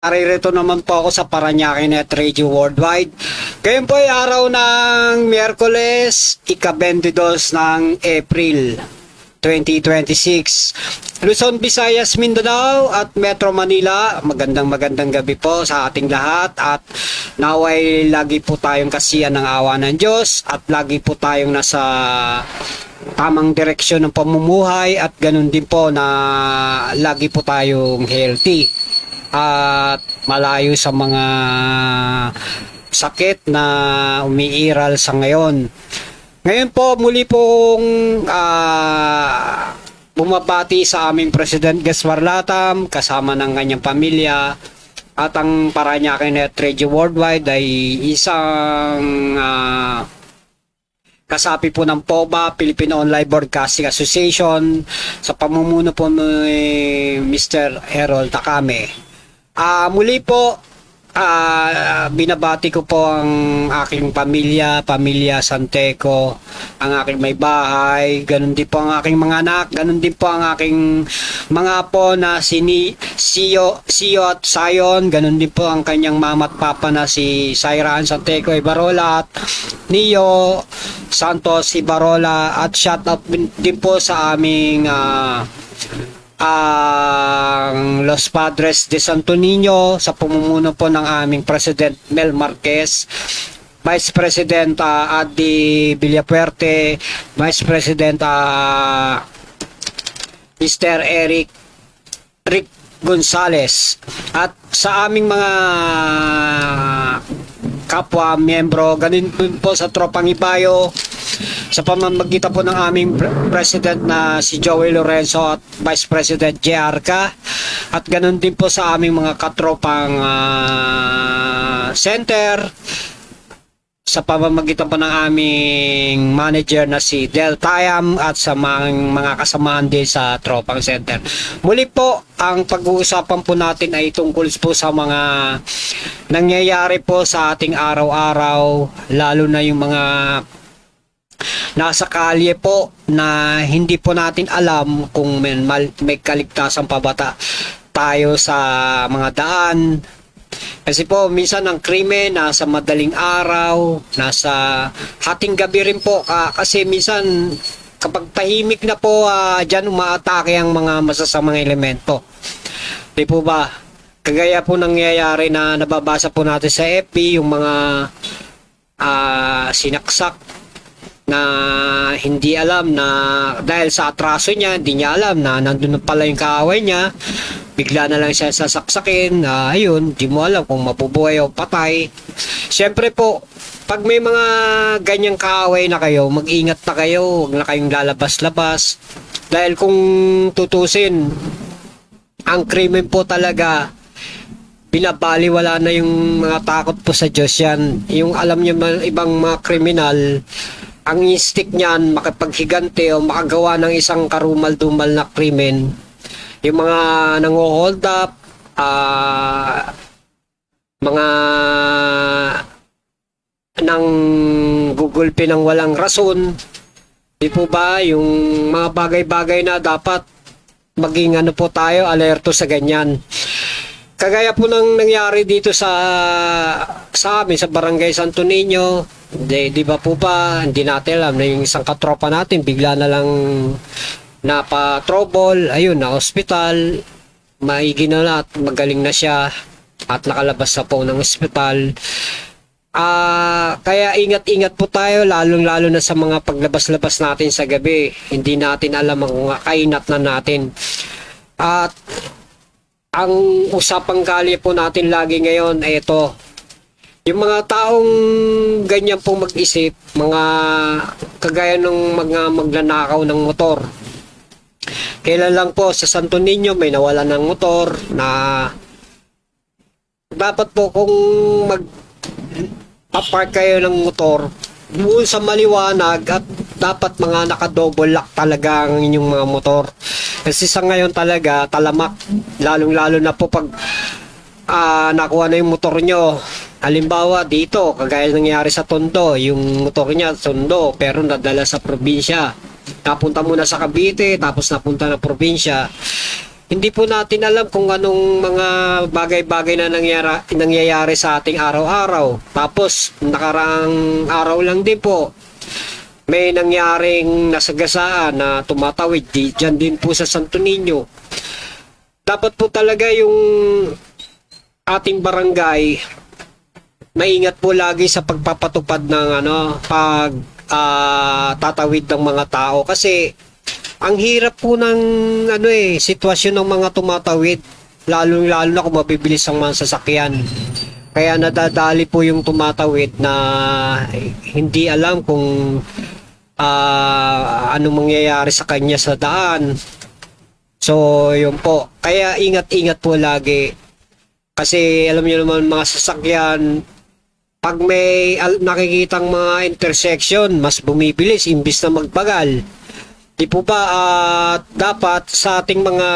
Naririto naman po ako sa Parañaque Net Radio Worldwide. Ngayon po ay araw ng Miyerkules, ika-22 ng April 2026. Luzon, Visayas, Mindanao at Metro Manila, magandang gabi po sa ating lahat at naway lagi po tayong kasiyan ng awa ng Diyos at lagi po tayong nasa tamang direksyon ng pamumuhay at ganun din po na lagi po tayong healthy at malayo sa mga sakit na umiiral sa ngayon. Ngayon po muli pong bumabati sa aming President Gaswarlatam kasama ng kanyang pamilya at ang Parañaque Net Radio Worldwide ay isang kasapi po ng POBA, Philippine Online Broadcasting Association sa pamumuno po ni Mr. Harold Takame. Muli po, binabati ko po ang aking pamilya Santeco, ang aking may bahay, ganun din po ang aking mga anak, ganun din po ang aking mga apo na Sio at Sion, ganun din po ang kanyang mama at papa na si Sairaan Santeco Ibarola at Neo Santos Ibarola at shout out din po sa aming ang Los Padres de Santo Niño sa pamumuno po ng aming President Mel Marquez, Vice President Adi Villapuerte, Vice President Mr. Rick Gonzales at sa aming mga kapwa miyembro, ganun po sa Tropang Ibayo sa pamamagitan po ng aming President na si Joey Lorenzo at Vice President JR Ka at ganun din po sa aming mga katropang center sa pamamagitan po ng aming manager na si Del Tayam at sa mga kasamaan din sa Tropang Center. Muli po, ang pag-uusapan po natin ay tungkol po sa mga nangyayari po sa ating araw-araw, lalo na yung mga nasa kalye po na hindi po natin alam kung may kaligtasan pa ba tayo sa mga daan. Kasi po minsan ang krimen nasa madaling araw, nasa hating gabi rin po kasi minsan kapag tahimik na po dyan umaatake ang mga masasamang elemento. Di po ba? Kagaya po nangyayari na nababasa po natin sa FB yung mga sinaksak na hindi alam na dahil sa atraso niya, hindi niya alam na nandun pala yung kaaway niya, bigla na lang siya sasaksakin, ayun, di mo alam kung mabubuhay o patay. Siyempre po, pag may mga ganyang kaaway na kayo, mag-ingat na kayo, huwag na kayong lalabas-labas. Dahil kung tutusin, ang krimen po talaga, binabaliwala na yung mga takot po sa Diyos yan. Yung alam niyo ibang mga kriminal, ang instinct niyan makipaghigante o makagawa ng isang karumal-dumal na krimen. Yung mga nango-hold up, mga nang gugulpi ng walang rason, di po ba? Yung mga bagay-bagay na dapat maging ano po tayo, alerto sa ganyan. Kagaya po nang nangyari dito sa amin sa Barangay Santo Niño, di ba po ba, hindi natin alam na yung isang katropa natin bigla na lang napa-trouble, ayun, na hospital, maigi na at magaling na siya at nakalabas na po ng hospital. Kaya ingat-ingat po tayo lalong-lalo na sa mga paglabas-labas natin sa gabi. Hindi natin alam ang kainat na natin. At ang usapang kalye po natin lagi ngayon ay ito. Yung mga taong ganyan pong mag-isip, mga kagaya ng mga magnanakaw ng motor. Kailan lang po sa Santo Niño may nawala ng motor na dapat po kung mag-park kayo ng motor doon sa maliwanag at dapat mga naka-double lock talaga ang inyong mga motor. Kasi sa ngayon talaga talamak, lalong-lalo na po pag nakuha na yung motor nyo. Halimbawa dito, kagaya nangyari sa Tondo, yung motor niya Tondo pero nadala sa probinsya. Napunta muna sa Cavite, tapos napunta na probinsya. hindi po natin alam kung anong mga bagay-bagay na nangyayari sa ating araw-araw. Tapos, nakaraang araw lang din po, may nangyaring nasagasaan na tumatawid dyan din po sa Santo Niño. Dapat po talaga yung ating barangay maingat po lagi sa pagpapatupad ng tatawid ng mga tao, kasi ang hirap po ng sitwasyon ng mga tumatawid, lalo na kung mabibilis ang mga sasakyan. Kaya nadadali po yung tumatawid na hindi alam kung ano mangyayari sa kanya sa daan. So, yun po. Kaya ingat-ingat po lagi. Kasi alam niyo naman mga sasakyan, pag may nakikitang mga intersection, mas bumibilis imbis na magbagal. Di po ba dapat sa ating mga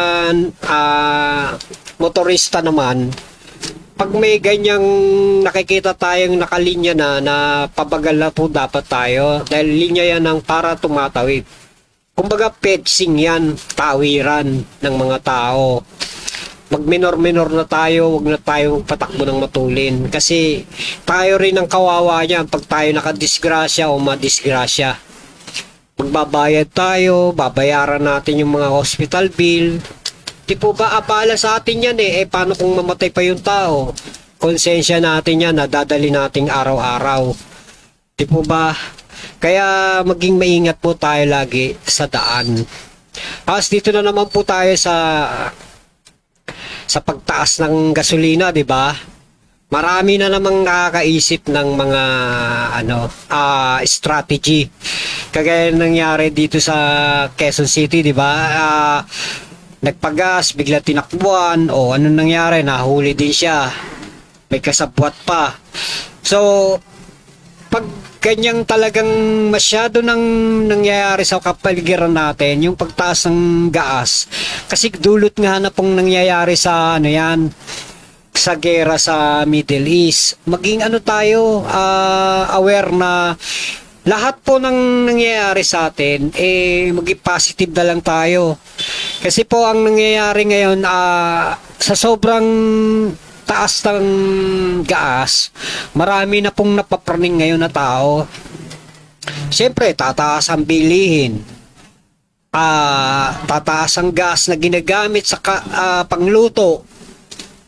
motorista naman, pag may ganyang nakikita tayong nakalinya na pabagal na po dapat tayo, dahil linya yan ng para tumatawid. Kumbaga fencing yan, tawiran ng mga tao. Mag-minor-minor na tayo, wag na tayo patakbo ng matulin. Kasi tayo rin ang kawawa niyan pag tayo nakadisgrasya o madisgrasya. Magbabayad tayo, babayaran natin yung mga hospital bill. Di po ba abala sa atin yan paano kung mamatay pa yung tao? Konsensya natin yan, nadadali nating araw-araw. Di po ba? Kaya maging maingat po tayo lagi sa daan. Tapos dito na naman po tayo sa pagtaas ng gasolina, di ba? Marami na namang nakakaisip ng mga strategy. Kagaya nangyari dito sa Quezon City, di ba? Nagpagas, bigla tinakbuhan, o ano nangyari? Nahuli din siya. May kasabwat pa. So, pag ganyang talagang masyado nang nangyayari sa kapaligiran natin, yung pagtaas ng gas, kasi dulot nga na pong nangyayari sa sa gera sa Middle East. Maging tayo, aware na lahat po ng nangyayari sa atin, maging positive na lang tayo. Kasi po ang nangyayari ngayon, sa sobrang taas ng gas, marami na pong napapraning ngayon na tao. Siyempre, tataas ang bilihin. Tataas ang gas na ginagamit sa pangluto.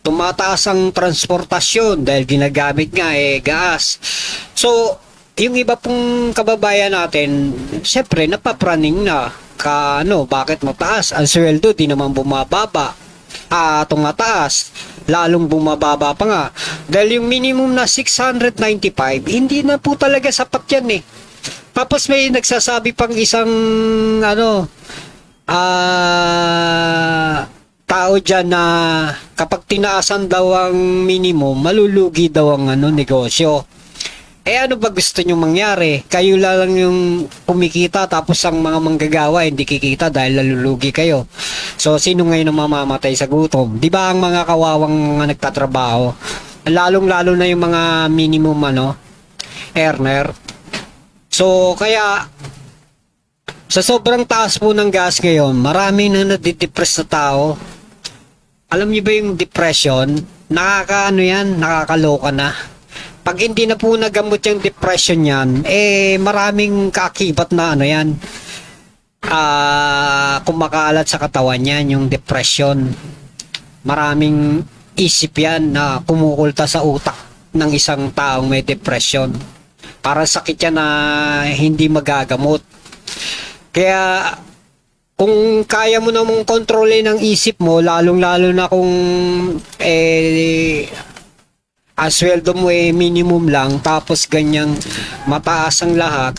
Tumataas ang transportasyon dahil ginagamit nga gas. So, yung iba pong kababayan natin, siyempre, napapraning na. Bakit mataas? Ang sweldo di naman bumababa. Tumataas, lalong bumababa pa nga. Dahil yung minimum na 695, hindi na po talaga sapat yan Tapos may nagsasabi pang isang tao dyan na kapag tinaasan daw ang minimum, malulugi daw ang negosyo. Ano ba gusto nyo mangyari? Kayo lang yung kumikita, tapos ang mga manggagawa hindi kikita dahil lalulugi kayo. So, sino ngayon ang mamamatay sa gutom? Di ba ang mga kawawang mga nagtatrabaho? Lalong-lalo na yung mga minimum earner. So, kaya sa sobrang taas po ng gas ngayon, marami na nadidepress na tao. Alam niyo ba yung depression? Nakakaloka na. Pag hindi na po nagamot yung depression yan, maraming kaakibat na kumakalat sa katawan yan, yung depression. Maraming isip yan na kumukulta sa utak ng isang taong may depression. Para sakit yan na hindi magagamot. Kaya, kung kaya mo namang kontrolin ang isip mo, lalong-lalo na kung ang sweldo mo minimum lang, tapos ganyang mataas ang lahat,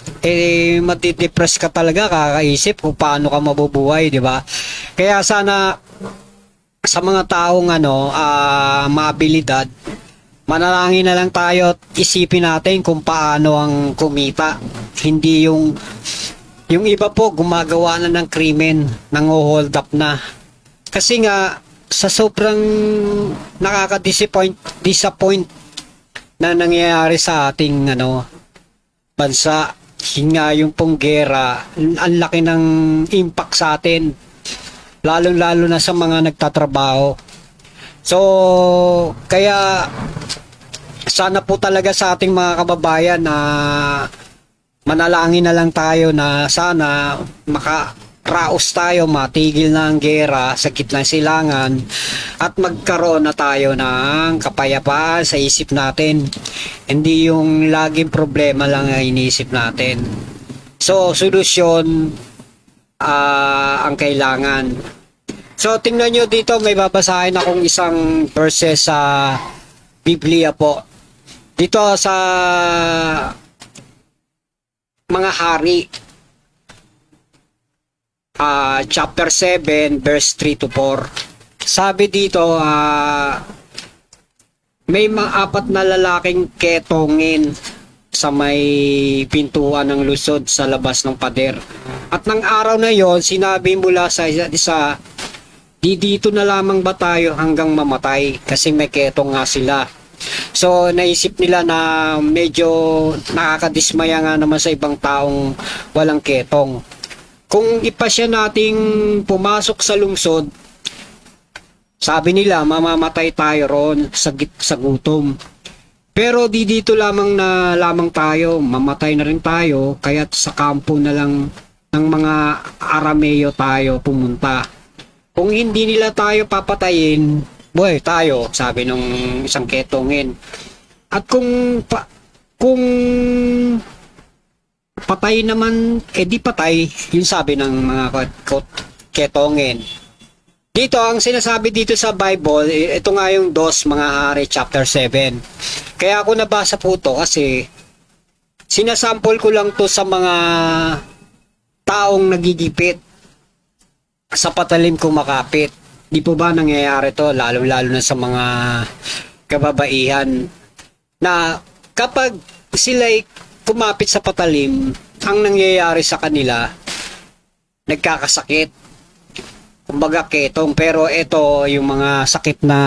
matidepress ka talaga, kakaisip kung paano ka mabubuhay, di ba? Kaya sana sa mga taong maabilidad, manalangin na lang tayo at isipin natin kung paano ang kumita. Hindi yung iba po gumagawa na ng krimen, nang-hold up na. Kasi nga sa sobrang disappoint na nangyayari sa ating bansa, yun nga yung pong gera, ang laki ng impact sa atin. lalong-lalo na sa mga nagtatrabaho. So, kaya sana po talaga sa ating mga kababayan na manalangin na lang tayo na sana makaraos tayo, matigil na ang gera sa gitna ng silangan at magkaroon na tayo ng kapayapaan sa isip natin. Hindi yung laging problema lang ang iniisip natin. So, solusyon ang kailangan. So, tingnan nyo dito, may babasahin akong isang verses sa Biblia po. Dito sa mga hari, chapter 7, verse 3 to 4. Sabi dito, may mga 4 na lalaking ketongin sa may pintuan ng lusod sa labas ng pader. At ng araw na yon, sinabi mula sa isa't isa, di dito na lamang ba tayo hanggang mamatay? Kasi may ketong nga sila. So, naisip nila na medyo nakakadismaya nga naman sa ibang taong walang ketong. Kung ipasya nating pumasok sa lungsod, sabi nila, mamamatay tayo ron sa gutom. Pero di dito lamang tayo, mamatay na rin tayo, kaya't sa kampo na lang ng mga Arameo tayo pumunta. Kung hindi nila tayo papatayin, boy, tayo, sabi nung isang ketongin. At kung patay naman, di patay, yun sabi ng mga ketongin. Dito, ang sinasabi dito sa Bible, ito nga yung 2 mga hari, chapter 7. Kaya ako nabasa po to kasi sinasample ko lang to sa mga taong nagigipit sa patalim kumakapit. Di po ba nangyayari to, lalo-lalo na sa mga kababaihan, na kapag sila'y kumapit sa patalim, ang nangyayari sa kanila, nagkakasakit. Kumbaga ketong, pero ito yung mga sakit na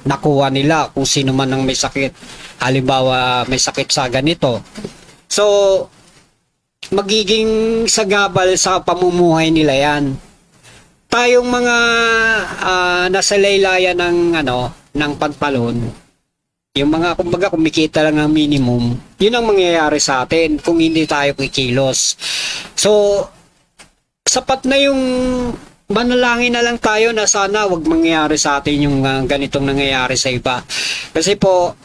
nakuha nila kung sino man ang may sakit. Halimbawa, may sakit sa ganito. So, magiging sagabal sa pamumuhay nila yan. Tayong mga nasa laylayan ng pantalon, yung mga kumbaga kumikita lang ng minimum, yun ang mangyayari sa atin kung hindi tayo kikilos. So, sapat na yung manalangin na lang tayo na sana wag mangyayari sa atin yung ganitong nangyayari sa iba. Kasi po,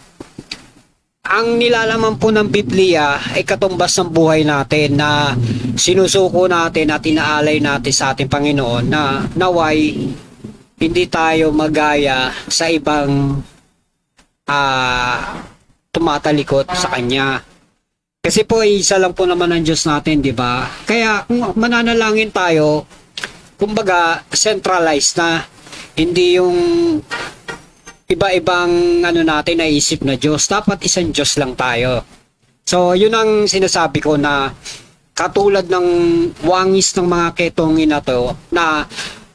ang nilalaman po ng Biblia ay katumbas ng buhay natin na sinusuko natin at inaalay natin sa ating Panginoon na naway hindi tayo magaya sa ibang tumatalikod sa Kanya. Kasi po isa lang po naman ang Diyos natin, di ba? Kaya kung mananalangin tayo, kumbaga centralized na, hindi yung iba-ibang natin naisip na Diyos. Dapat isang Diyos lang tayo. So, yun ang sinasabi ko na katulad ng wangis ng mga ketongin na to, na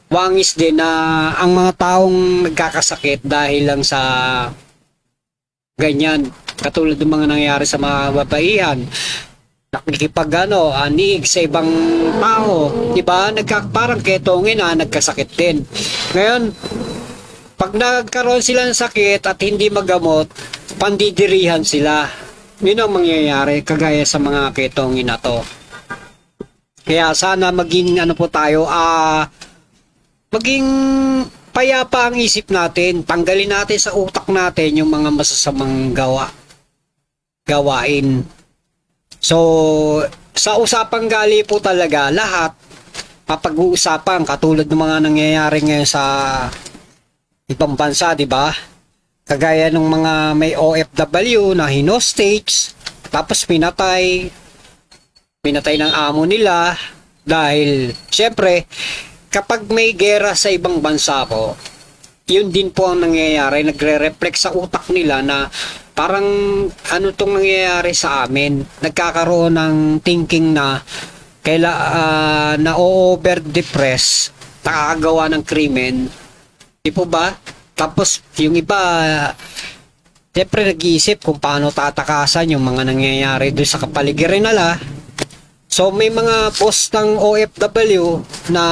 wangis din na ang mga taong nagkakasakit dahil lang sa ganyan. Katulad ng mga nangyayari sa mga babaihan. Nakikipag-anig sa ibang tao. Diba? Parang ketongin nagkasakit din. Ngayon, pag nagkaroon sila ng sakit at hindi magamot, pandidirihan sila. Yun ang mangyayari kagaya sa mga ketongin na to. Kaya sana maging po tayo, maging payapa ang isip natin. Tanggalin natin sa utak natin yung mga masasamang gawain. So, sa usapang gali po talaga, lahat papag-uusapan katulad ng mga nangyayari ngayon sa ibang bansa, di ba? Kagaya ng mga may OFW na hinostage, tapos pinatay ng amo nila dahil syempre kapag may gera sa ibang bansa po, yun din po ang nangyayari, nagre-reflect sa utak nila na parang tong nangyayari sa amin. Nagkakaroon ng thinking na na-over-depress, nakakagawa ng krimen. Di po ba? Tapos yung iba, siyempre nag-iisip kung paano tatakasan yung mga nangyayari doon sa kapaligiran nila. So may mga post ng OFW na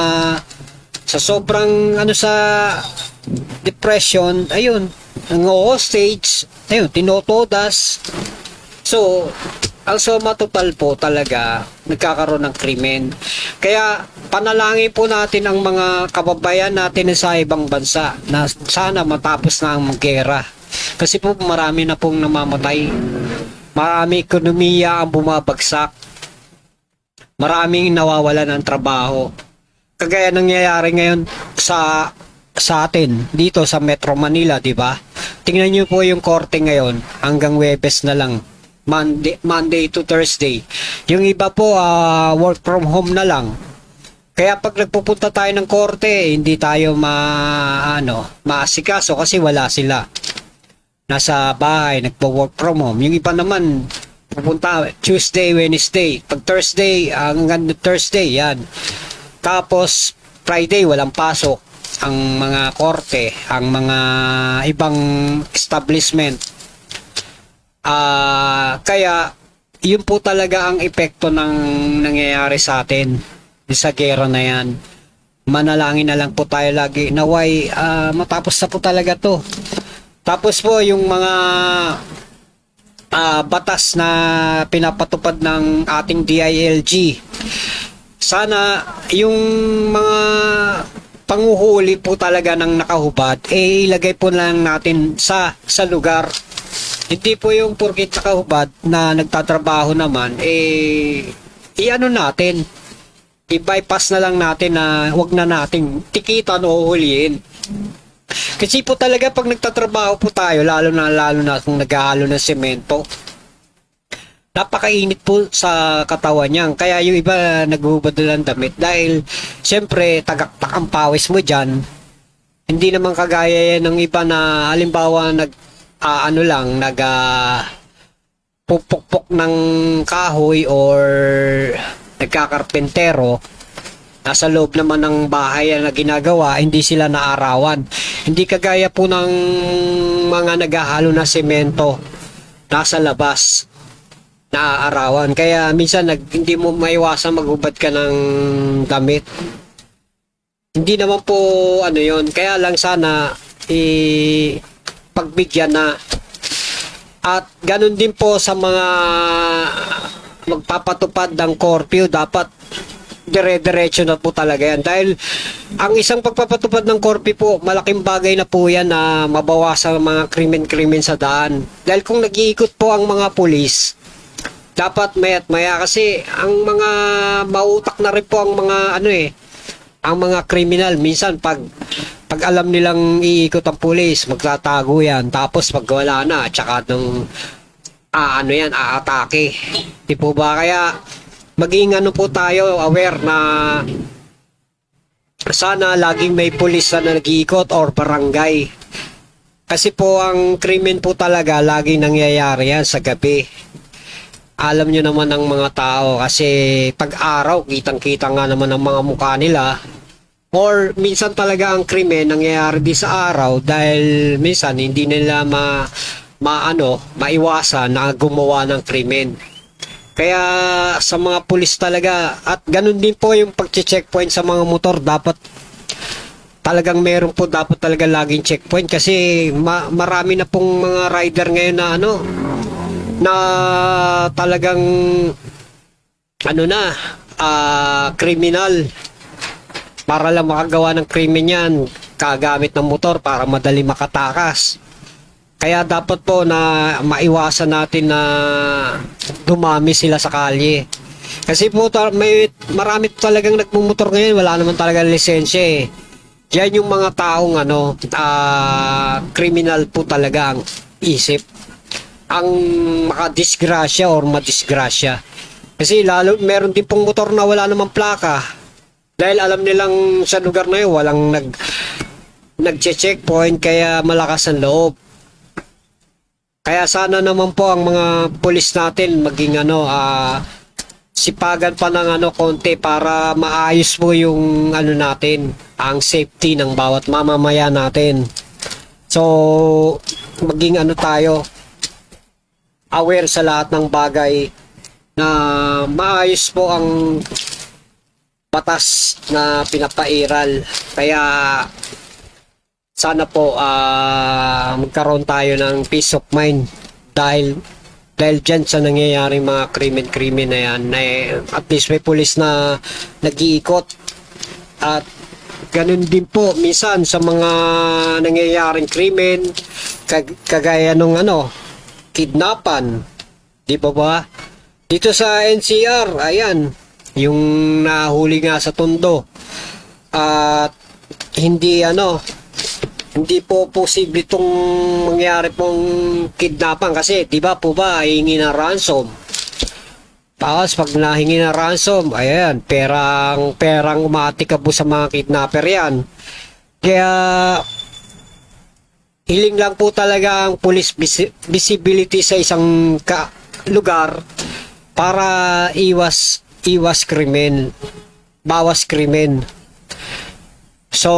Sa sobrang sa depression, ayun, nang-hostage, ayun, tinotodas. So, ang suma total po talaga, nagkakaroon ng krimen. Kaya, panalangin po natin ang mga kababayan natin sa ibang bansa na sana matapos na ang gera. Kasi po marami na pong namamatay. Marami ekonomiya ang bumabagsak. Maraming nawawalan ng trabaho. Kagaya nangyayari ngayon sa atin dito sa Metro Manila, di ba? Tingnan niyo po yung korte ngayon hanggang Huwebes na lang. Monday to Thursday. Yung iba po work from home na lang. Kaya pag nagpupunta tayo ng korte, hindi tayo maasikaso kasi wala sila. Nasa bahay, nagpo-work from home. Yung iba naman pupunta Tuesday, Wednesday. Pag Thursday, hanggang Thursday, yan. Tapos Friday, walang pasok ang mga korte, ang mga ibang establishment. Kaya yun po talaga ang epekto ng nangyayari sa atin sa gera na yan. Manalangin na lang po tayo lagi naway matapos na po talaga to. Tapos po yung mga batas na pinapatupad ng ating DILG, sana yung mga panguhuli po talaga ng nakahubad ilagay po lang natin sa lugar. Hindi po yung porkit nakahubad na nagtatrabaho naman i-ano natin, i-bypass na lang natin na wag na nating tikitan o huliin. Kasi po talaga pag nagtatrabaho po tayo, lalo na kung naghahalo ng semento, napakainit po sa katawan niyan. Kaya yung iba naghubad ng damit dahil siyempre tagaktak ang pawis mo dyan. Hindi naman kagaya yan ng iba na halimbawa pupukpok ng kahoy or nagkakarpentero, nasa loob naman ng bahay na ginagawa, hindi sila naarawan. Hindi kagaya po ng mga naghahalo na semento, nasa labas, naaarawan. Kaya minsan hindi mo maiwasan maghubad ka ng damit. Hindi naman po yon. Kaya lang sana pagbigyan na. At ganun din po sa mga magpapatupad ng curfew, dapat dire-diretso na po talaga yan. Dahil ang isang pagpapatupad ng curfew po, malaking bagay na po yan na mabawasan ang mga krimen-krimen sa daan. Dahil kung nag-iikot po ang mga pulis, dapat maya't maya kasi ang mga mautak na rin po ang mga ang mga kriminal. Minsan pag alam nilang iikot ang pulis, magtatago yan. Tapos pag wala na, tsaka nung aatake. Di po ba? Kaya maging po tayo aware na sana laging may pulis na nag-iikot or barangay. Kasi po ang krimen po talaga laging nangyayari yan sa gabi. Alam nyo naman ng mga tao kasi pag araw kitang-kita nga naman ang mga mukha nila. Or minsan talaga ang krimen nangyayari di sa araw dahil minsan hindi nila maiwasan na gumawa ng krimen. Kaya sa mga pulis talaga, at ganun din po yung pag-checkpoint sa mga motor, dapat talagang meron po dapat talaga laging checkpoint kasi marami na pong mga rider ngayon na na talagang kriminal. Para lang makagawa ng krimen yan, kagamit ng motor para madali makatakas. Kaya dapat po na maiwasan natin na dumami sila sa kalye. Kasi po marami talagang nagmumotor ngayon, wala naman talaga lisensya eh. Yan yung mga taong kriminal po talaga ang isip. Ang makadisgrasya or madisgrasya. Kasi lalo meron din pong motor na wala namang plaka. Dahil alam nilang sa lugar na yun, walang nag-checkpoint, kaya malakas ang loob. Kaya sana naman po ang mga pulis natin maging sipagan pa ng konti para maayos po yung natin, ang safety ng bawat mamamayan natin. So, maging tayo, aware sa lahat ng bagay na maayos po ang batas na pinapairal. Kaya sana po magkaroon tayo ng peace of mind dahil dyan sa nangyayaring mga krimen na yan, at least may pulis na nag-iikot. At ganun din po minsan sa mga nangyayaring krimen kagaya nung kidnapan, di ba? Dito sa NCR, ayan, yung nahuli nga sa Tondo, at hindi po posible itong mangyari pong kidnapan kasi di ba po ba hihingi ng ransom. Tapos pag nahingi ng ransom, ayan, perang umatikabo sa mga kidnapper yan. Kaya hiling lang po talaga ang police visibility sa isang lugar para iwas krimen, bawas krimen. So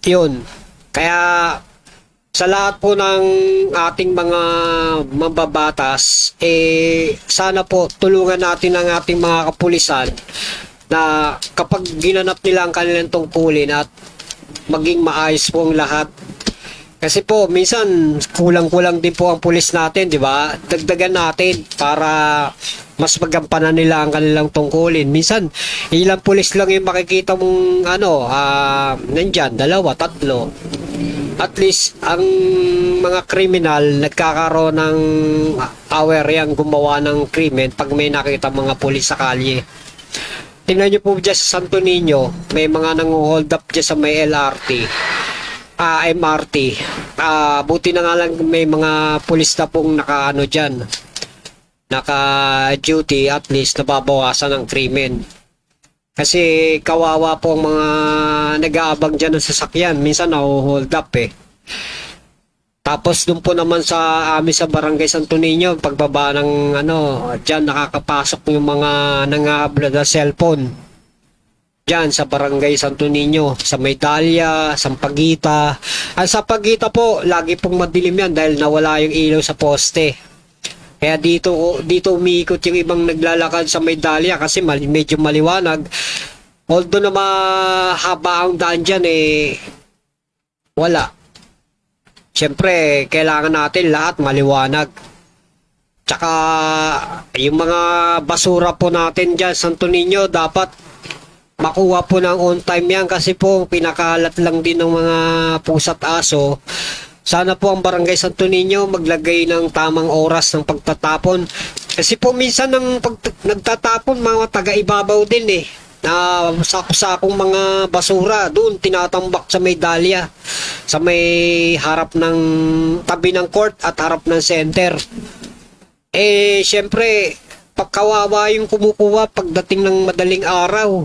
yun. Kaya sa lahat po ng ating mga mababatas, sana po tulungan natin ang ating mga kapulisan na kapag ginanap nila ang kanilang tungkulin at maging maayos po ang lahat. Kasi po minsan kulang-kulang din po ang pulis natin, di ba? Dagdagan natin para mas magampanan nila ang kanilang tungkulin. Minsan ilang pulis lang yung makikita mong nandyan, 2, 3. At least ang mga kriminal nagkakaroon ng aware yang gumawa ng krimen pag may nakita mga pulis sa kalye. Tingnan nyo po dyan sa Santo Niño, may mga nang-hold up dyan sa may LRT. MRT. Buti na nga lang may mga pulis na pong naka-duty, at least nababawasan ng krimen. Kasi kawawa po ang mga nag-aabang dyan ng sasakyan. Minsan na-hold up Tapos dun po naman sa amin sa Barangay Santo Niño, pagbaba ng dyan nakakapasok yung mga nangahabla na cellphone. Dyan sa Barangay Santo Niño, sa Medalya, Sampaguita. Ang Sampaguita po, lagi pong madilim yan dahil nawala yung ilaw sa poste. Kaya dito umiikot yung ibang naglalakad sa Medalya kasi medyo maliwanag. Although na mahaba ang daan dyan, wala. Siyempre, kailangan natin lahat maliwanag. Tsaka, yung mga basura po natin dyan, Santo Niño, dapat makuha po ng on time yan kasi po pinakalat lang din ng mga pusa't aso. Sana po ang Barangay Santo Niño maglagay ng tamang oras ng pagtatapon. Kasi po minsan nagtatapon mga taga-ibabaw din na sakong mga basura doon tinatambak sa Medalya, sa may harap ng tabi ng court at harap ng center. Syempre pagkawawa yung kumukuha pagdating ng madaling araw.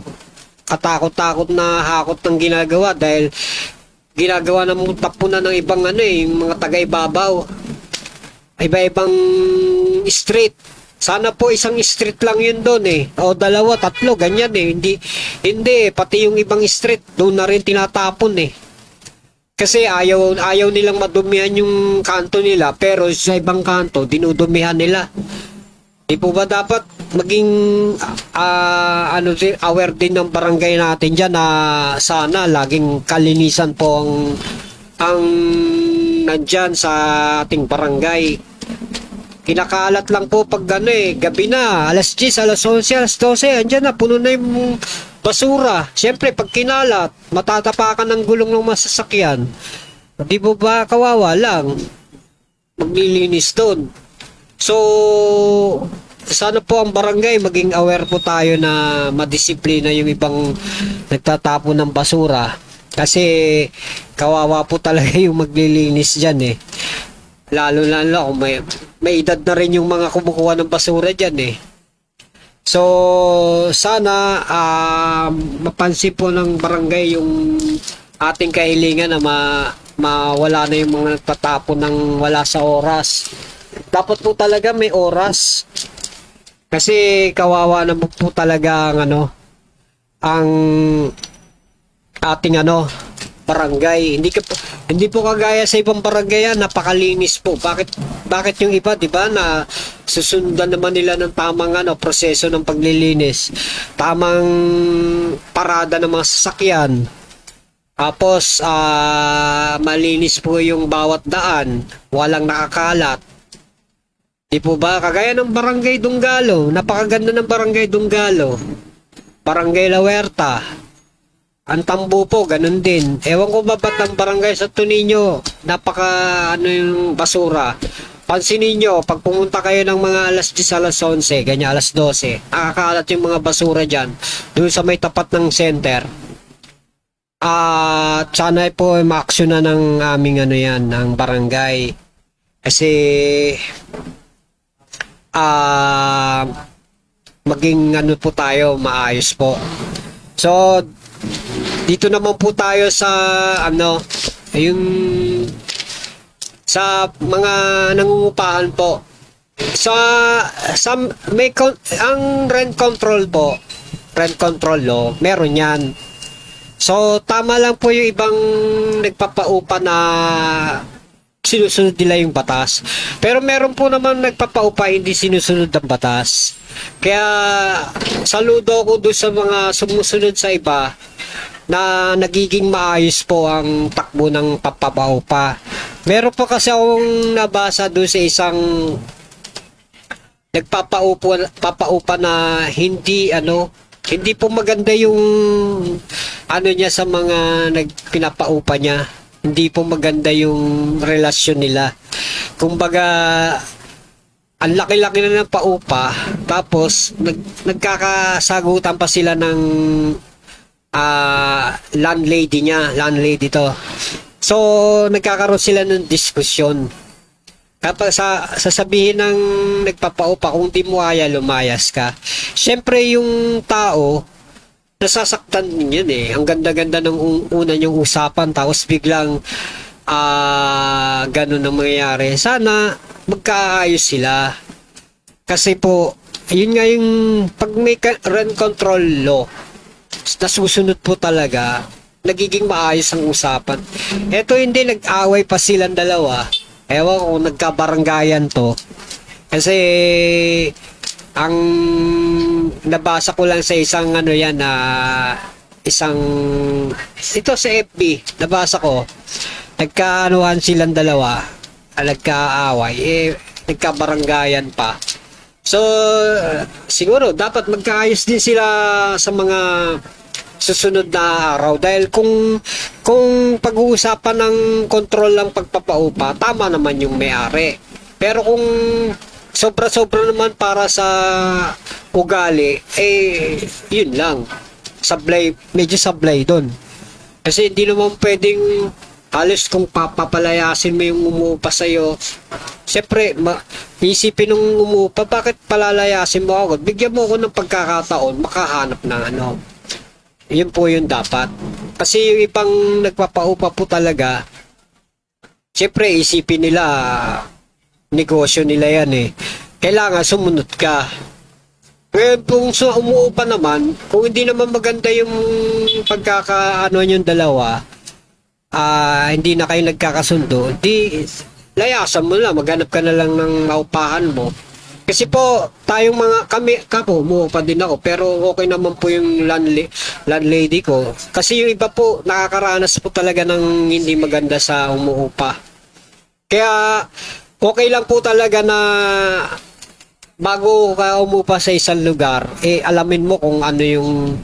Katakot-takot na hakot ng ginagawa dahil ginagawa ng tapunan ng ibang yung mga taga-ibabaw. Iba-ibang street. Sana po isang street lang yun doon o 2, 3, ganyan Hindi, pati yung ibang street doon na rin tinatapon Kasi ayaw nilang madumihan yung kanto nila, pero sa ibang kanto dinudumihan nila. Di po ba dapat maging aware din ng barangay natin dyan na sana laging kalinisan po ang nandyan sa ating barangay. Kinakalat lang po pag gabi na, alas 10, alas 11, alas 12, andyan na, puno na yung basura. Siyempre, pag kinalat, matatapakan ng gulong ng masasakyan. Di po ba kawawa lang? Maglilinis doon. So, sana po ang barangay maging aware po tayo na madisiplina yung ibang nagtatapon ng basura. Kasi kawawa po talaga yung maglilinis dyan Lalo kung may edad na rin yung mga kumukuha ng basura dyan So, sana mapansin po ng barangay yung ating kahilingan na mawala na yung mga nagtatapon ng wala sa oras. Dapat po talaga may oras. Kasi kawawa na po talaga ang ating barangay. Hindi po kagaya sa ibang barangay napakalinis po. Bakit yung iba, 'di ba, na susundan naman nila ng tamang proseso ng paglilinis, tamang parada ng mga sasakyan. Tapos malinis po yung bawat daan, walang nakakalat. Di po ba? Kagaya ng Barangay Dunggalo, napakaganda ng Barangay Dunggalo. Barangay La Huerta, ang Tambo po, ganun din. Ewan ko ba ba't ang barangay sa Toninyo, napaka yung basura. Pansinin nyo, pag pumunta kayo ng mga alas 10, alas 11, ganyan, alas 12, nakakalat yung mga basura dyan, doon sa may tapat ng center. At sana po ma-action na ng aming ng barangay. Kasi, maging po tayo, maayos po. So, dito naman po tayo sa yung sa mga nangungupahan po. Sa ang rent control po, rent control law, meron yan. So, tama lang po yung ibang nagpapaupa na sinusunod nila yung batas. Pero meron po naman nagpapaupa hindi sinusunod ang batas. Kaya, saludo ko doon sa mga sumusunod sa iba na nagiging maayos po ang takbo ng papapaupa. Meron po kasi akong nabasa doon sa isang papaupa na hindi po maganda yung niya sa mga pinapaupa niya. Hindi po maganda yung relasyon nila. Kumbaga, ang laki-laki na ng paupa, tapos nagkakasagutan pa sila ng landlady to. So, nagkakaroon sila ng diskusyon. Kapag sasabihin ng nagpapaupa, kung di mo kaya, lumayas ka. Siyempre, yung tao, nasasaktan din yun eh. Ang ganda-ganda ng una yung usapan, tapos biglang ganun ang mangyayari. Sana magkaayos sila. Kasi po, yun nga yung pag may rent control law, nasusunod po talaga, nagiging maayos ang usapan. Eto hindi, nag-away pa silang dalawa. Ewan ko kung nagkabaranggayan to. Kasi ang nabasa ko lang sa isang ito sa FB, nabasa ko, nagkaanuhan silang dalawa, nagkaaway, nagkabaranggayan pa. So, siguro dapat magkaayos din sila sa mga susunod na araw dahil kung pag-uusapan ng kontrol ng pagpapaupa, tama naman yung may-ari. Pero kung sobra-sobra naman para sa ugali, yun lang. Medyo sablay doon. Kasi hindi naman pwedeng halos kung papapalayasin mo yung umuupa sa'yo. Siyempre, isipin ng umuupa, bakit palalayasin mo ako? Bigyan mo ako ng pagkakataon, makahanap ng Yun po yung dapat. Kasi yung ibang nagpapaupa po talaga, siyempre isipin nila, negosyo nila yan eh. Kailangan sumunod ka. Ngayon kung umuupa naman, kung hindi naman maganda yung yung dalawa, hindi na kayo nagkakasundo, di layasan mo na, maghanap ka na lang ng maupahan mo. Kasi po, tayong umuupa din ako, pero okay naman po yung landlady ko. Kasi yung iba po, nakakaranas po talaga ng hindi maganda sa umuupa. Kaya, okay lang po talaga na bago ka umupa sa isang lugar, alamin mo kung ano yung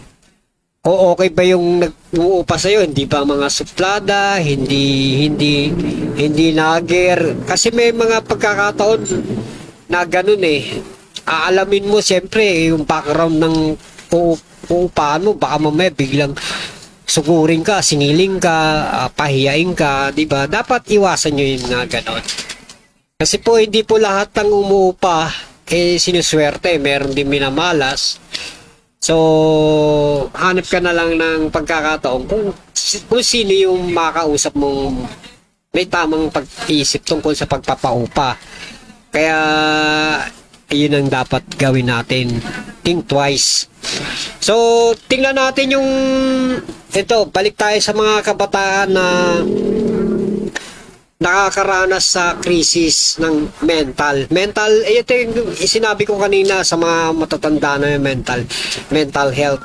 okay ba yung nag-uupa sa'yo, hindi ba mga suplada, hindi nager. Kasi may mga pagkakataon na ganun eh. Aalamin mo siyempre yung background ng uupahan mo, baka mamaya biglang sugurin ka, singiling ka, pahiyain ka, di ba? Dapat iwasan nyo yung ganon. Kasi po hindi po lahat ng umuupa sinuswerte, meron din minamalas. So, hanap ka na lang ng pagkakataon kung sino yung makausap mong may tamang pag-iisip tungkol sa pagpapaupa. Kaya, yun ang dapat gawin natin. Think twice. So, tingnan natin balik tayo sa mga kabataan na nakakaranas sa krisis ng mental. Mental, ito yung sinabi ko kanina sa mga matatanda na yung mental health.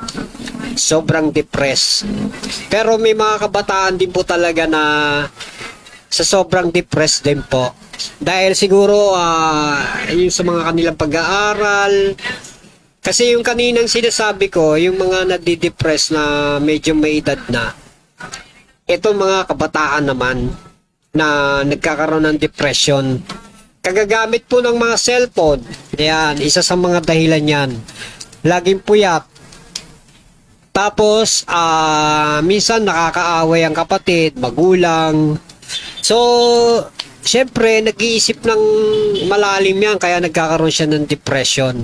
Sobrang depressed. Pero may mga kabataan din po talaga na sa sobrang depressed din po. Dahil siguro yung sa mga kanilang pag-aaral. Kasi yung kaninang sinasabi ko, yung mga nadidepress na medyo may edad na, ito mga kabataan naman na nagkakaroon ng depression. Kagagamit po ng mga cellphone. Yan, isa sa mga dahilan yan. Laging puyat. Tapos, minsan nakakaaway ang kapatid, magulang. So, syempre, nag-iisip ng malalim yan, kaya nagkakaroon siya ng depression.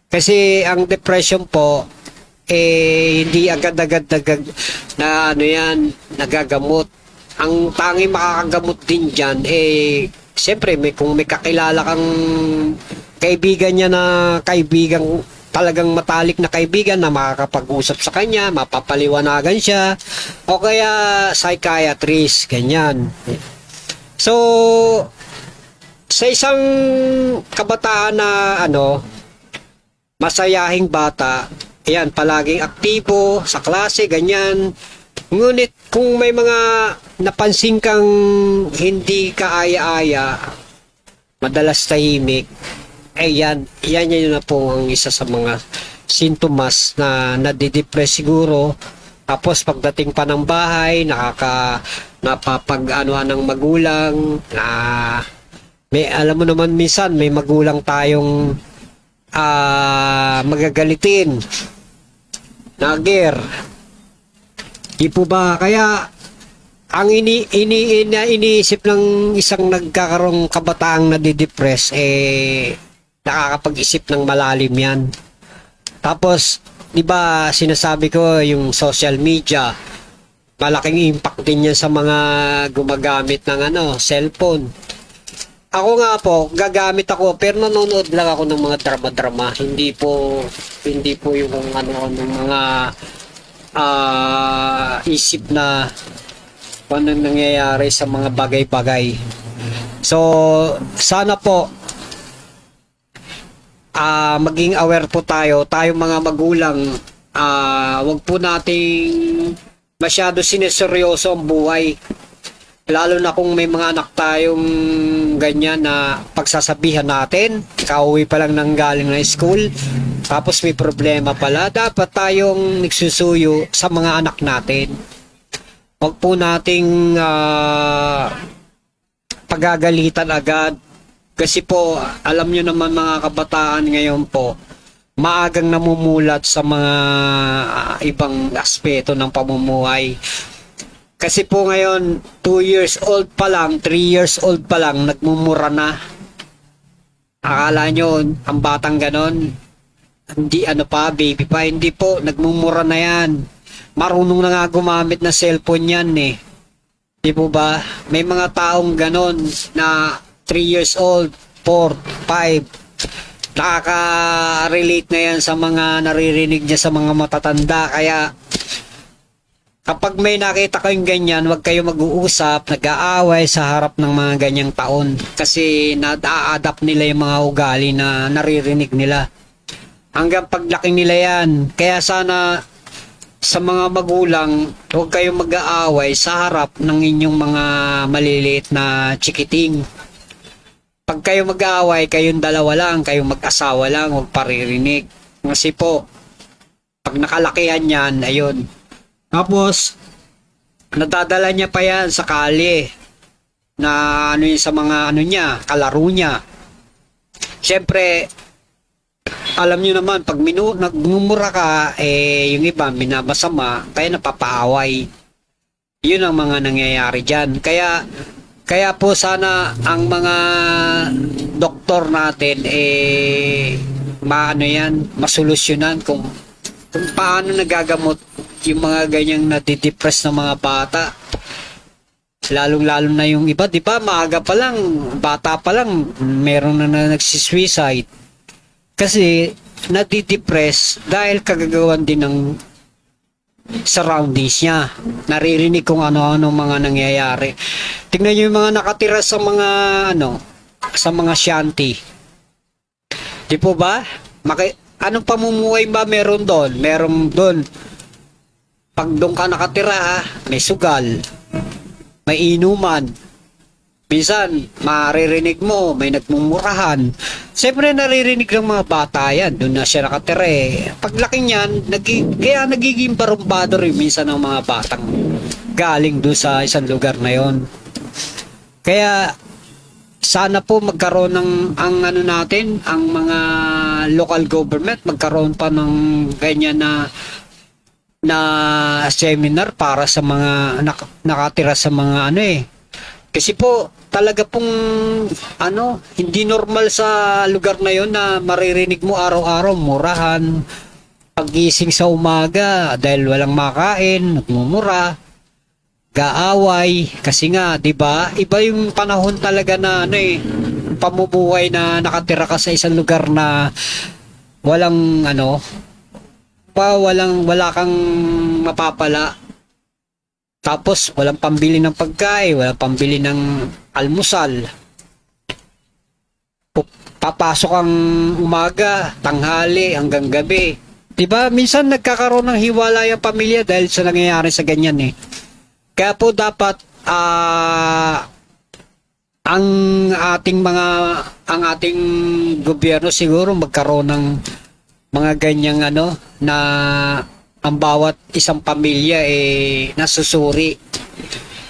Kasi ang depression po, hindi agad-agad na nagagamot. Ang tanging makakagamot din dyan, syempre, kung may kakilala kang kaibigan niya na kaibigang talagang matalik na kaibigan na makakapag-usap sa kanya, mapapaliwanagan siya, o kaya psychiatrist, ganyan. So, sa isang kabataan na masayahing bata, ayan, palaging aktibo sa klase, ganyan. Ngunit kung may mga napansin kang hindi kaaya-aya, madalas tahimik, yan na po ang isa sa mga sintomas na nadidepress siguro. Tapos pagdating pa ng bahay, napapag-anuhan ng magulang, alam mo naman minsan may magulang tayong magagalitin, nager. Di po ba? Kaya ang iniisip ng isang nagkakaroong kabataang nadidepress, nakakapag-isip ng malalim yan. Tapos, di ba sinasabi ko yung social media, malaking impact din yan sa mga gumagamit ng cellphone. Ako nga po, gagamit ako, pero nanonood lang ako ng mga drama-drama. Hindi po yung ng mga isip na anong nangyayari sa mga bagay-bagay. So, sana po maging aware po tayong mga magulang, wag po nating masyado sineseryoso ang buhay. Lalo na kung may mga anak tayong ganyan na pagsasabihan natin, kauwi pa lang nang galing na school, tapos may problema pala, dapat tayong nagsusuyo sa mga anak natin. Wag po nating pagagalitan agad. Kasi po, alam nyo naman mga kabataan ngayon po, maagang namumulat sa mga ibang aspeto ng pamumuhay. Kasi po ngayon, 2 years old pa lang, 3 years old pa lang, nagmumura na. Akala nyo, ang batang ganon, hindi baby pa, hindi po, nagmumura na yan. Marunong na nga gumamit na cellphone yan eh. Di po ba? May mga taong ganon na 3 years old, 4, 5, nakaka-relate na yan sa mga naririnig niya sa mga matatanda. Kaya kapag may nakita kayong ganyan, huwag kayo mag-uusap, nag-aaway sa harap ng mga ganyang taon. Kasi na-adapt nila yung mga ugali na naririnig nila. Hanggang paglaki nila yan. Kaya sana sa mga magulang, huwag kayong mag-aaway sa harap ng inyong mga maliliit na chikiting. Pag kayo mag-aaway, kayong dalawa lang, kayong mag-asawa lang, huwag paririnig. Kasi po, pag nakalakihan yan, ayun. Tapos, nadadala niya pa yan sa kalye na yun sa mga niya, kalaro niya. Siyempre, alam niyo naman, pag nagmumura ka, yung iba, minabasama, kaya napapaaway. Yun ang mga nangyayari dyan. Kaya po sana ang mga doktor natin masolusyonan kung paano nagagamot yung mga ganyang nadidepress na mga bata. Lalong-lalo na yung iba, di ba? Maaga pa lang, bata pa lang, meron na nagsisuicide. Kasi nadidepress dahil kagagawan din ng surroundings niya. Naririnig kung ano-ano mga nangyayari. Tingnan niyo yung mga nakatira sa mga sa mga shanty. Di po ba? Anong pamumuhay ba meron doon? Meron doon. Pag doon ka nakatira, may sugal, may inuman. Minsan, maririnig mo, may nagmumurahan. Siyempre, naririnig ng mga bata yan. Doon na siya nakatira eh. Paglaki niyan, kaya nagiging barumbado rin minsan ng mga batang galing doon sa isang lugar na yon. Kaya, sana po magkaroon ng ang mga local government magkaroon pa ng ganyan na seminar para sa mga nakatira sa mga kasi po talaga pong hindi normal sa lugar na yon na maririnig mo araw-araw murahan, pagising sa umaga dahil walang makain, nagmumura, gaaway, kasi nga 'di ba? Iba yung panahon talaga na pamumuhay na nakatira ka sa isang lugar na walang wala kang mapapala. Tapos walang pambili ng pagkain, walang pambili ng almusal. Papasok ang umaga, tanghali hanggang gabi. 'Di ba? Minsan nagkakaroon ng hiwalay ang pamilya dahil sa nangyayari sa ganyan eh. Kaya po dapat ang ating gobyerno siguro magkaroon ng mga ganyang na ang bawat isang pamilya nasusuri.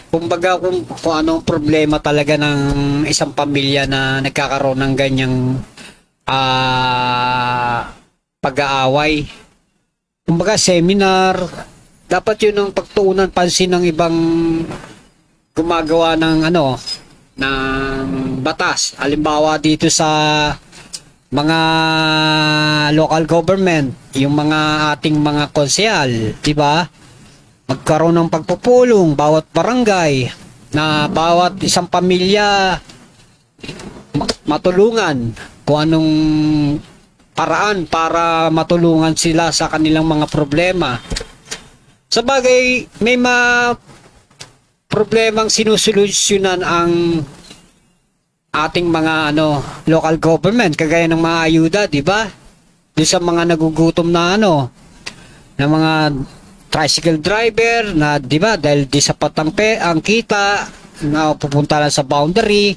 Kumbaga kung anong problema talaga ng isang pamilya na nagkakaroon ng ganyang pag-aaway. Kumbaga seminar, dapat yun ang pagtuunan pansin ng ibang gumagawa ng ng batas. Halimbawa dito sa mga local government, yung mga ating mga konsehal, di ba? Magkaroon ng pagpupulong bawat barangay na bawat isang pamilya matulungan kung anong paraan para matulungan sila sa kanilang mga problema. Sabagay, may problemang sinusolusyonan ang ating mga local government kagaya ng mga ayuda, di ba? Doon sa mga nagugutom na na mga tricycle driver na di ba dahil di sapat ang kita na pupunta lang sa boundary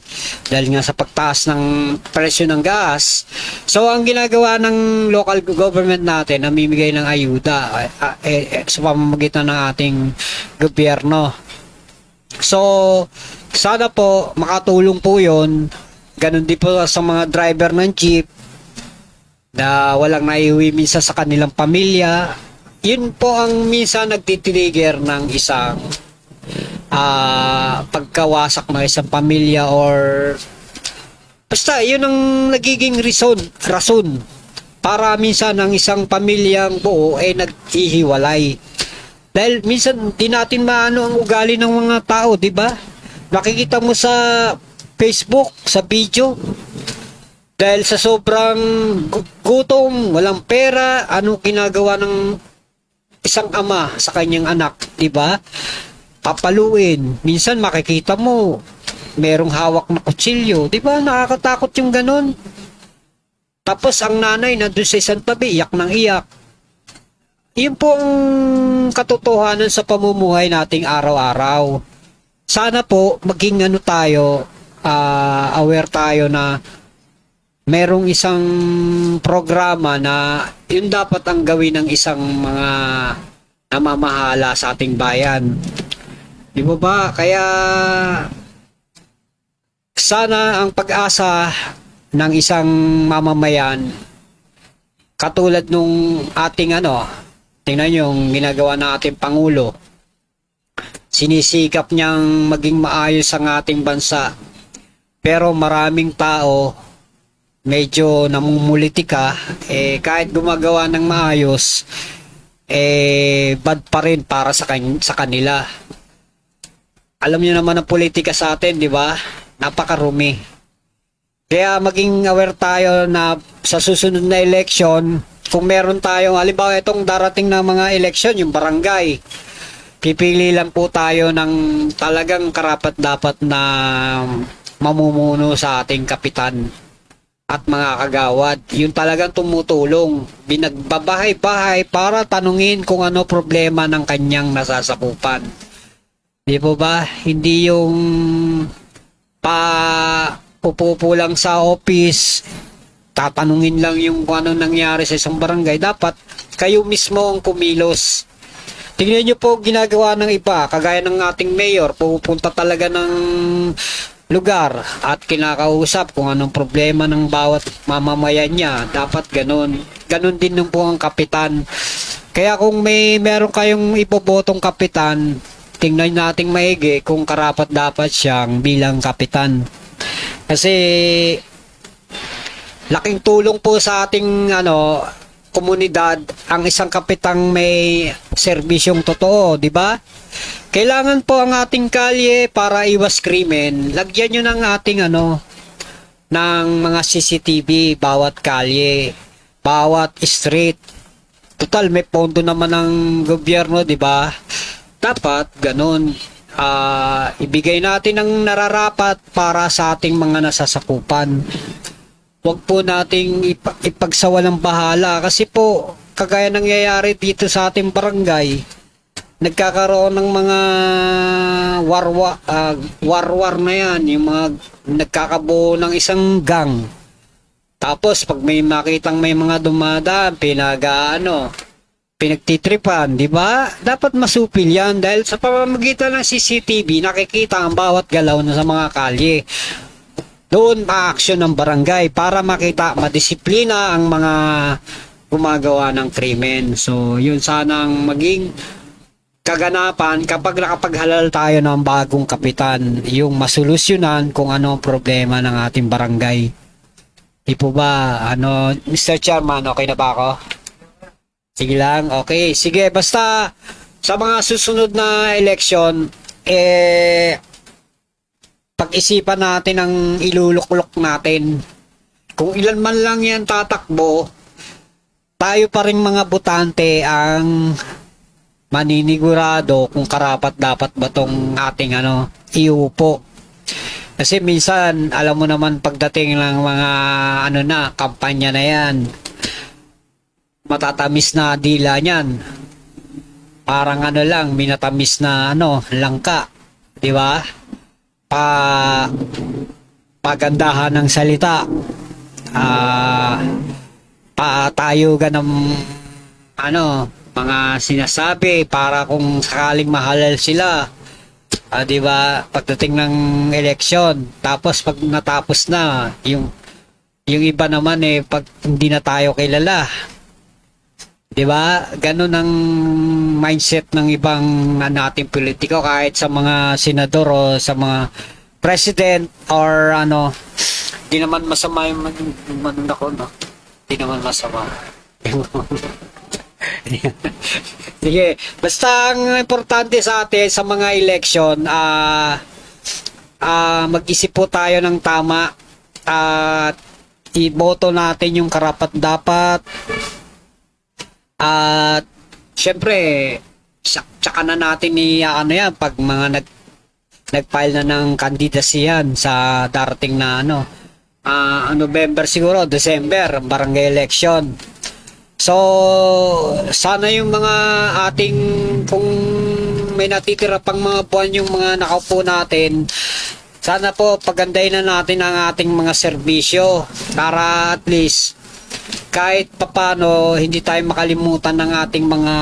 dahil nga sa pagtaas ng presyo ng gas. So ang ginagawa ng local government natin, namimigay ng ayuda sa pamamagitan ng ating gobyerno. So sana po makatulong po yon. Ganon din po sa mga driver ng jeep na walang naiuwi minsan sa kanilang pamilya. Yun po ang minsan nagtitrigger ng isang pagkawasak ng isang pamilya or basta yun ang nagiging rason para minsan ang isang pamilyang buo naghihiwalay. Dahil minsan di natin maano ang ugali ng mga tao, di ba? Nakikita mo sa Facebook, sa video, dahil sa sobrang gutom, walang pera, ano ginagawa ng isang ama sa kanyang anak, di ba? Papaluin. Minsan makikita mo merong hawak na kutsilyo, di ba? Nakakatakot yung ganun. Tapos ang nanay nandun sa isang tabi, iyak ng iyak. Yun po ang katotohanan sa pamumuhay nating araw-araw. Sana po maging aware tayo na merong isang programa na yun dapat ang gawin ng isang mga namamahala sa ating bayan. Di ba ba? Kaya sana ang pag-asa ng isang mamamayan katulad nung ating tingnan yung ginagawa ng ating Pangulo. Sinisikap niyang maging maayos ang ating bansa. Pero maraming tao medyo namumulitika, kahit gumagawa ng maayos, bad pa rin para sa kanila. Alam niyo naman ang politika sa atin, di ba? Napakarumi. Kaya maging aware tayo na sa susunod na election, kung meron tayong, halimbawa itong darating na mga eleksyon, yung barangay, pipili lang po tayo ng talagang karapat-dapat na mamumuno sa ating kapitan at mga kagawad. Yung talagang tumutulong, binagbabahay-bahay para tanungin kung ano problema ng kanyang nasasakupan. Di po ba? Hindi yung upo lang sa office, tatanungin lang yung kung ano nangyari sa isang barangay. Dapat kayo mismo ang kumilos. Tingnan nyo po ginagawa ng iba, kagaya ng ating mayor, pupunta talaga ng lugar at kinakausap kung anong problema ng bawat mamamayan niya. Dapat ganun. Ganun din nung po ang kapitan. Kaya kung meron kayong ipobotong kapitan, tingnan nating maigi kung karapat dapat siyang bilang kapitan. Kasi laking tulong po sa ating komunidad ang isang kapitang may serbisyong totoo, di ba? Kailangan po ang ating kalye para iwas krimen. Lagyan nyo ng ating ng mga CCTV bawat kalye, bawat street. Total may pondo naman ng gobyerno, di ba? Dapat ganun. Ibigay natin ang nararapat para sa ating mga nasasakupan. Huwag po nating ipagsawalang bahala kasi po kagaya nangyayari dito sa ating barangay, nagkakaroon ng mga war na yan, yung mga nagkakabuo ng isang gang. Tapos pag may makitang may mga dumadaan, pinagtitripan, di ba? Dapat masupil yan dahil sa pamamagitan ng CCTV, nakikita ang bawat galaw na sa mga kalye. Doon pa-action ng barangay para makita, madisiplina ang mga gumagawa ng krimen. So, yun sanang maging kaganapan kapag nakapaghalal tayo ng bagong kapitan, yung masolusyonan kung ano ang problema ng ating barangay. Di po ba, Mr. Chairman, okay na ba ako? Sige lang, okay. Sige, basta sa mga susunod na eleksyon, pag-isipan natin ang iluluklok natin. Kung ilan man lang yan tatakbo, tayo pa rin mga botante ang maninigurado kung karapat dapat ba tong ating iupo. Kasi minsan, alam mo naman pagdating ng mga kampanya na yan, matatamis na dila niyan. Parang lang, minatamis na langka. Di ba? Pagandahan ng salita. Patayugan ng mga sinasabi para kung sakaling mahalal sila. Di ba? Pagdating ng eleksyon, tapos pag natapos na, yung iba naman pag hindi na tayo kilala. Di ba? Ganun ang mindset ng ibang nating politiko kahit sa mga senador o sa mga president or di naman masama yung di naman masama. Sige, basta ang importante sa atin sa mga election, mag-isip po tayo ng tama at iboto natin yung karapat dapat. At syempre tsaka na natin yan pag mga nag-file na ng candidacy yan sa darating na November siguro, December, barangay election. So sana yung mga ating, kung may natitira pang mga buwan yung mga nakaupo natin, sana po pagandahin na natin ang ating mga serbisyo para at least kahit papano hindi tayo makalimutan ng ating mga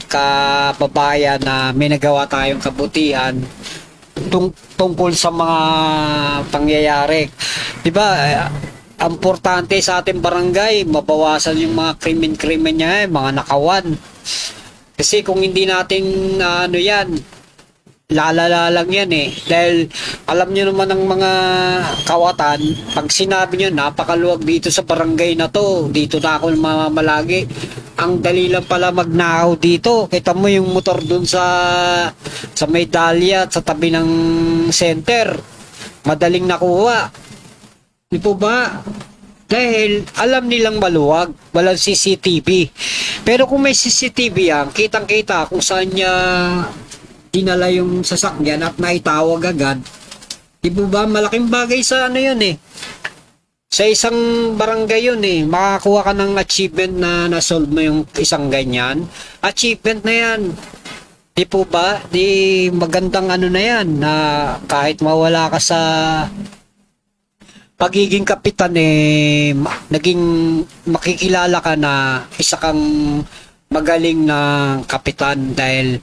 kababayan na may nagawa tayong kabutihan tungkol sa mga pangyayari. Diba, importante sa ating barangay mabawasan yung mga krimen niya, mga nakawan. Kasi kung hindi natin yan, lalala lang yan dahil alam nyo naman ng mga kawatan, pag sinabi nyo napakaluwag dito sa barangay na to, dito na ako mamamalagi, ang dali lang pala magnakaw dito. Kita mo yung motor dun sa may Dahlia at sa tabi ng center, madaling nakuha. Di po ba? Dahil alam nilang maluwag, walang CCTV. Pero kung may CCTV yan, kitang-kita kung saan niya dinala yung sasakyan at naitawag agad. Di po ba malaking bagay sa ano yun eh. Sa isang barangay yun eh, makakuha ka ng achievement na na-solve mo yung isang ganyan. Achievement na yan. Di po ba? Di magandang ano na yan na kahit mawala ka sa pagiging kapitan eh naging makikilala ka na isa kang magaling na kapitan dahil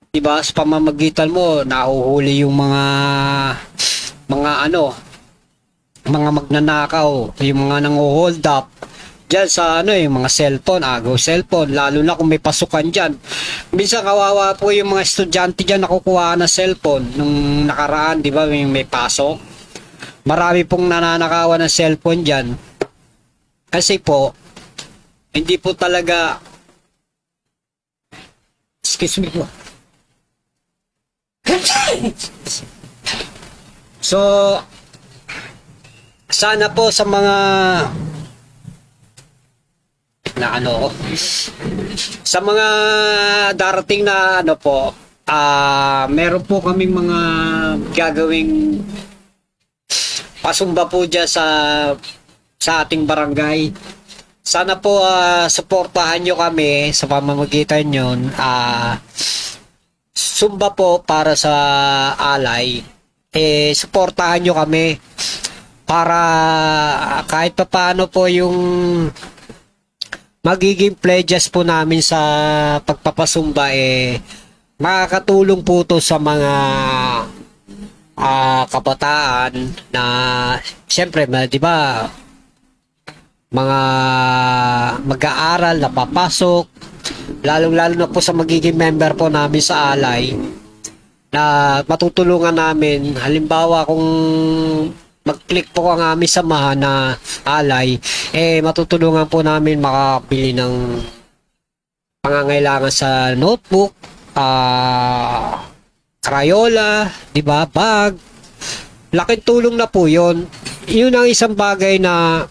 'di ba sa pamamagitan mo nahuhuli yung mga mga magnanakaw, yung mga nang-hold up diyan sa yung mga cellphone, lalo na kung may pasukan diyan. Minsan kawawa po yung mga estudyante diyan nakukuha na cellphone nung nakaraan, 'di ba, may pasok. Marami pong nananakawan ng cellphone dyan. Kasi po, hindi po talaga, excuse me po. So, sana po sa mga, sa mga darating na meron po kaming mga gagawing pasumba po dyan sa ating barangay. Sana po suportahan nyo kami sa pamamagitan yun. Sumba po para sa alay. Suportahan nyo kami para kahit pa paano po yung magiging pledges po namin sa pagpapasumba makakatulong po to sa mga kabataan na siyempre, di ba, mga mag-aaral na papasok, lalong-lalo na po sa magiging member po namin sa alay na matutulungan namin. Halimbawa, kung mag-click po ang aming samahan na alay, matutulungan po namin makabili ng pangangailangan sa notebook, Crayola, di ba, bag. Laking tulong na po 'yon. 'Yun ang isang bagay na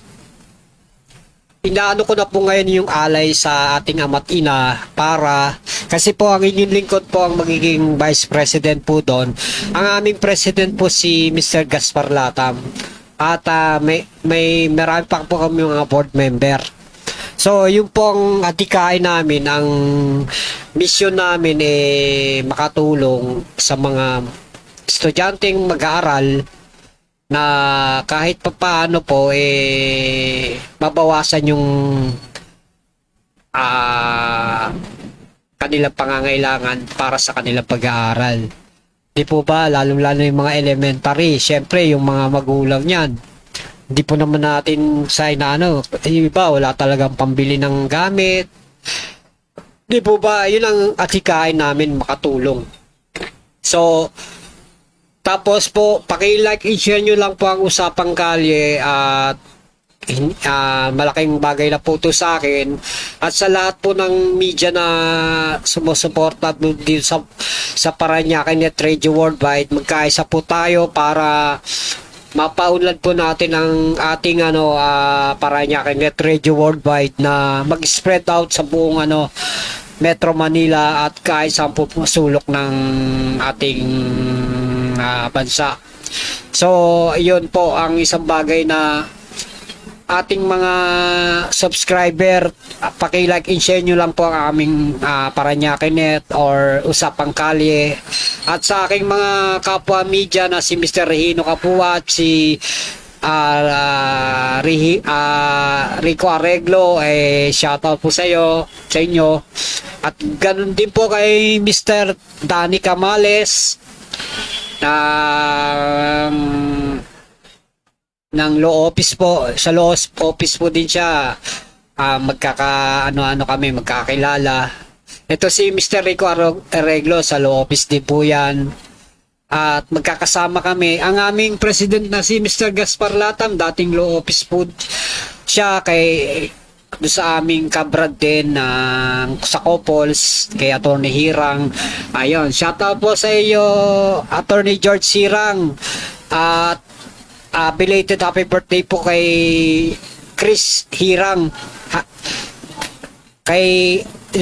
inaano ko na po ngayon yung alay sa ating ama't ina para kasi po ang inyong lingkod po ang magiging vice president po doon. Ang aming president po si Mr. Gaspar Latam. At may marami pa po kami mga board member. So, yung pong adhikain namin, ang mission namin makatulong sa mga estudyanteng mag-aaral na kahit papaano po mabawasan yung kanilang pangangailangan para sa kanilang pag-aaral. Di po ba, lalong-lalo yung mga elementary, syempre yung mga magulang niyan. Hindi po naman natin sa iba wala talagang pambili ng gamit. Di po ba, yun ang atikain namin makatulong. So, tapos po, paki-like and share nyo lang po ang Usapang Kalye at malaking bagay na po ito sa akin. At sa lahat po ng media na sumusuporta dito sa Parañaque Net Radio Worldwide, magkaisa po tayo para mapaunlad po natin ang ating Parañaque Net Radio Worldwide na mag-spread out sa buong Metro Manila at kahit saan po sulok ng ating bansa. So, yun po ang isang bagay na ating mga subscriber, paki-like and share nyo lang po ang aming Parañaque Net or Usapang Kalye. At sa aking mga kapwa media na si Mr. Regino Capua at si Rico Arreglo, shoutout po sa inyo. At ganun din po kay Mr. Danny Camales ng law office po. Sa law office po din siya. Magkakilala. Ito si Mr. Rico Arreglo, sa law office din po yan. At magkakasama kami. Ang aming president na si Mr. Gaspar Latam, dating law office po siya sa aming kabrad din sa Couples, kay Attorney Hirang. Ayun, shoutout po sa iyo, Attorney George Hirang. At belated happy birthday po kay Chris Hirang. Kay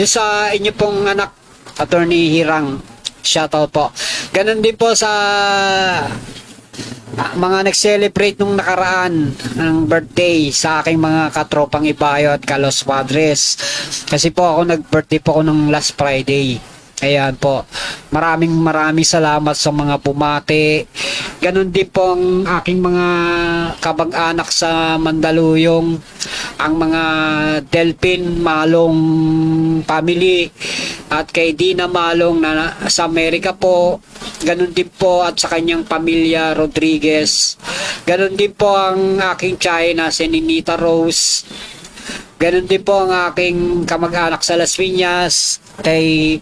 sa inyo pong anak, Attorney Hirang. Shoutout po. Ganon din po sa mga nag-celebrate nung nakaraan ng birthday sa aking mga katropang Ibayo at Kalos Padres. Kasi po ako nag-birthday po ako nung last Friday. Ayan po. Maraming salamat sa mga bumati. Ganon din po ang aking mga kabag-anak sa Mandaluyong, ang mga Delphin Malong family, at kay Dina Malong na sa Amerika po. Ganon din po at sa kanyang pamilya Rodriguez. Ganon din po ang aking China, si Ninita Rose. Ganon din po ang aking kamag-anak sa Las Piñas, kay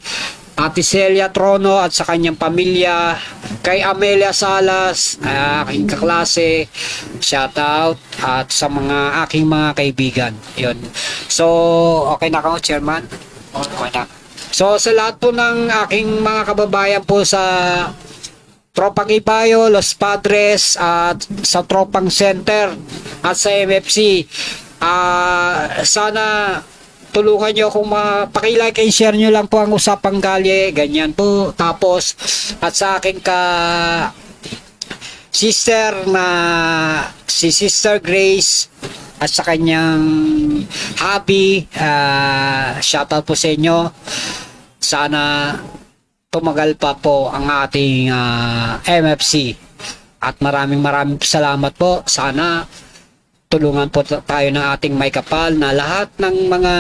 Ate Celia Trono at sa kanyang pamilya, kay Amelia Salas, aking kaklase, shout out, at sa mga aking mga kaibigan. Yun. So, okay na ako, Chairman? Okay na. So, sa lahat po ng aking mga kababayan po sa Tropang Ibayo, Los Padres, at sa Tropang Center at sa MFC, sana tulungan nyo kung pakilike and share nyo lang po ang Usapang Kalye, ganyan po. Tapos, at sa akin sister na si Sister Grace at sa kanyang hubby, shoutout po sa inyo. Sana tumagal pa po ang ating MFC. At maraming salamat po. Sana tulungan po tayo ng ating may kapal na lahat ng mga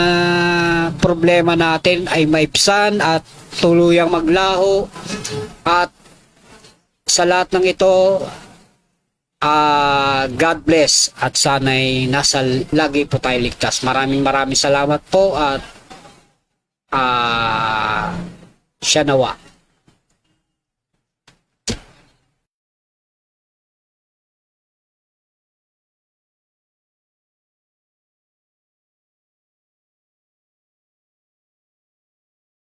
problema natin ay maibsan at tuluyang maglaho. At sa lahat ng ito, God bless at sana'y nasa lagi po tayo ligtas. Maraming salamat po at siya nawa.